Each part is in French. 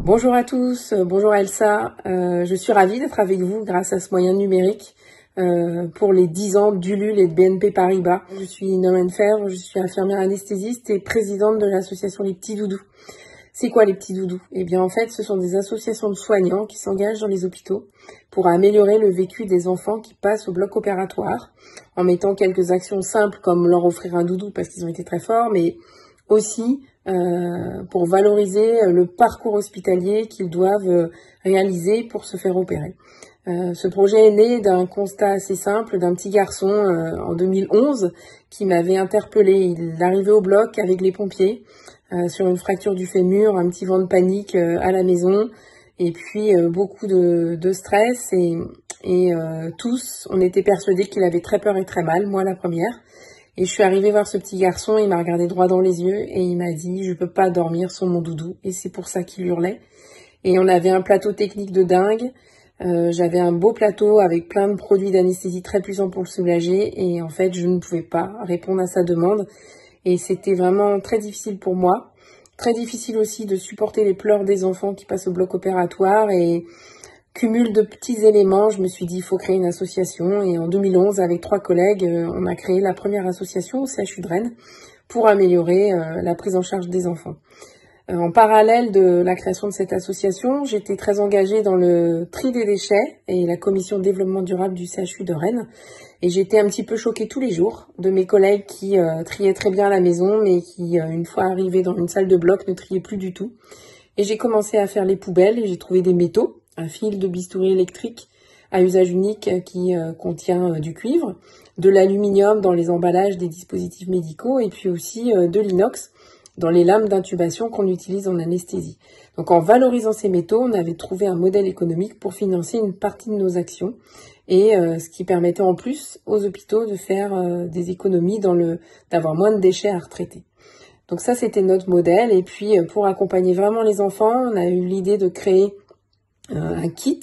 Bonjour à tous, bonjour Elsa. Je suis ravie d'être avec vous grâce à ce moyen numérique pour les 10 ans d'Ulule et de BNP Paribas. Je suis Norman Fèvre, je suis infirmière anesthésiste et présidente de l'association Les Petits Doudous. C'est quoi les Petits Doudous? Eh bien en fait, ce sont des associations de soignants qui s'engagent dans les hôpitaux pour améliorer le vécu des enfants qui passent au bloc opératoire en mettant quelques actions simples comme leur offrir un doudou parce qu'ils ont été très forts, mais aussi pour valoriser le parcours hospitalier qu'ils doivent réaliser pour se faire opérer. Ce projet est né d'un constat assez simple d'un petit garçon en 2011 qui m'avait interpellée. Il arrivait au bloc avec les pompiers sur une fracture du fémur, un petit vent de panique à la maison et puis beaucoup de stress et tous, on était persuadés qu'il avait très peur et très mal, moi la première. Et je suis arrivée voir ce petit garçon, il m'a regardé droit dans les yeux et il m'a dit « Je peux pas dormir sur mon doudou ». Et c'est pour ça qu'il hurlait. Et on avait un plateau technique de dingue. J'avais un beau plateau avec plein de produits d'anesthésie très puissants pour le soulager. Et en fait, je ne pouvais pas répondre à sa demande. Et c'était vraiment très difficile pour moi. Très difficile aussi de supporter les pleurs des enfants qui passent au bloc opératoire. Et cumul de petits éléments, je me suis dit il faut créer une association et en 2011 avec 3 collègues, on a créé la première association au CHU de Rennes pour améliorer la prise en charge des enfants. En parallèle de la création de cette association, j'étais très engagée dans le tri des déchets et la commission développement durable du CHU de Rennes et j'étais un petit peu choquée tous les jours de mes collègues qui triaient très bien à la maison mais qui, une fois arrivés dans une salle de bloc, ne triaient plus du tout. Et j'ai commencé à faire les poubelles et j'ai trouvé des métaux, un fil de bistouri électrique à usage unique qui contient du cuivre, de l'aluminium dans les emballages des dispositifs médicaux et puis aussi de l'inox dans les lames d'intubation qu'on utilise en anesthésie. Donc en valorisant ces métaux, on avait trouvé un modèle économique pour financer une partie de nos actions et ce qui permettait en plus aux hôpitaux de faire des économies d'avoir moins de déchets à retraiter. Donc ça, c'était notre modèle. Et puis, pour accompagner vraiment les enfants, on a eu l'idée de créer un kit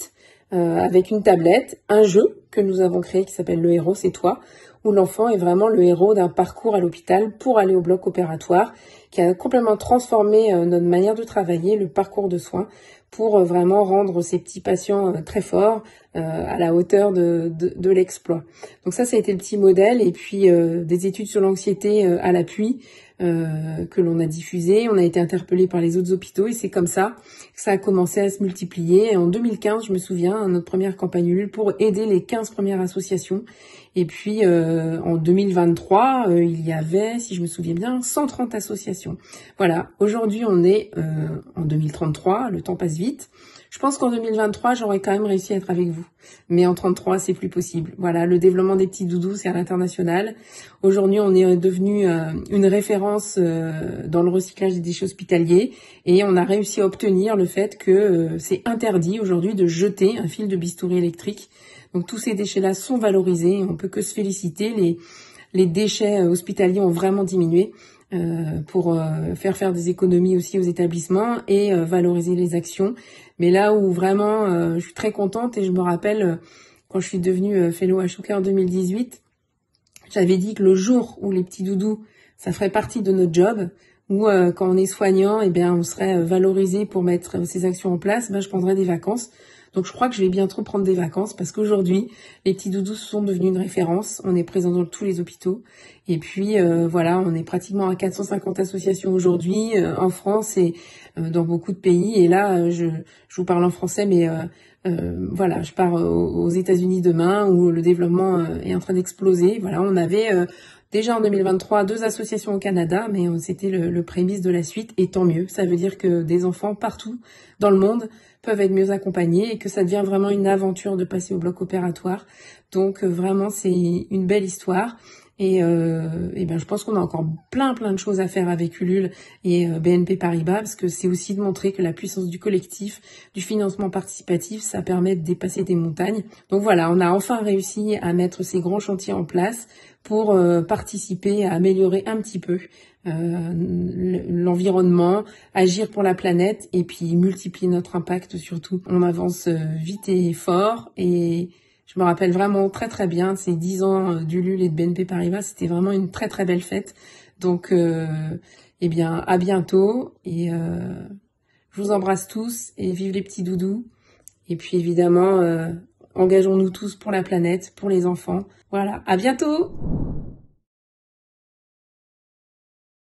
avec une tablette, un jeu que nous avons créé qui s'appelle Le Héros, c'est toi, où l'enfant est vraiment le héros d'un parcours à l'hôpital pour aller au bloc opératoire, qui a complètement transformé notre manière de travailler, le parcours de soins, pour vraiment rendre ces petits patients très forts à la hauteur de l'exploit. Donc ça a été le petit modèle, et puis des études sur l'anxiété à l'appui, que l'on a diffusé. On a été interpellé par les autres hôpitaux et c'est comme ça que ça a commencé à se multiplier. Et en 2015, je me souviens, notre première campagne Ulule pour aider les 15 premières associations. Et puis en 2023, il y avait, si je me souviens bien, 130 associations. Voilà, aujourd'hui on est en 2033, le temps passe vite. Je pense qu'en 2023, j'aurais quand même réussi à être avec vous. Mais en 33, c'est plus possible. Voilà, le développement des petits doudous, c'est à l'international. Aujourd'hui, on est devenu une référence dans le recyclage des déchets hospitaliers. Et on a réussi à obtenir le fait que c'est interdit aujourd'hui de jeter un fil de bistouri électrique. Donc tous ces déchets-là sont valorisés. On peut que se féliciter. Les déchets hospitaliers ont vraiment diminué. Pour faire des économies aussi aux établissements et valoriser les actions. Mais là où vraiment je suis très contente et je me rappelle quand je suis devenue fellow HOK en 2018, j'avais dit que le jour où les petits doudous, ça ferait partie de notre job, où quand on est soignant, eh bien on serait valorisé pour mettre ces actions en place, je prendrais des vacances. Donc je crois que je vais bientôt prendre des vacances parce qu'aujourd'hui, les petits doudous sont devenus une référence. On est présent dans tous les hôpitaux. Et puis voilà, on est pratiquement à 450 associations aujourd'hui en France et dans beaucoup de pays. Et là, je vous parle en français, mais voilà, je pars aux États-Unis demain où le développement est en train d'exploser. Voilà, on avait déjà en 2023 2 associations au Canada, mais c'était le prémisse de la suite. Et tant mieux, ça veut dire que des enfants partout dans le monde peuvent être mieux accompagnés et que ça devient vraiment une aventure de passer au bloc opératoire. Donc vraiment, c'est une belle histoire. Et je pense qu'on a encore plein de choses à faire avec Ulule et BNP Paribas parce que c'est aussi de montrer que la puissance du collectif, du financement participatif, ça permet de dépasser des montagnes. Donc voilà, on a enfin réussi à mettre ces grands chantiers en place pour participer à améliorer un petit peu l'environnement, agir pour la planète et puis multiplier notre impact surtout. On avance vite et fort et je me rappelle vraiment très bien de ces 10 ans d'Ulule et de BNP Paribas. C'était vraiment une très belle fête. Donc, à bientôt et Je vous embrasse tous et vive les petits doudous. Et puis évidemment, engageons-nous tous pour la planète, pour les enfants. Voilà, à bientôt!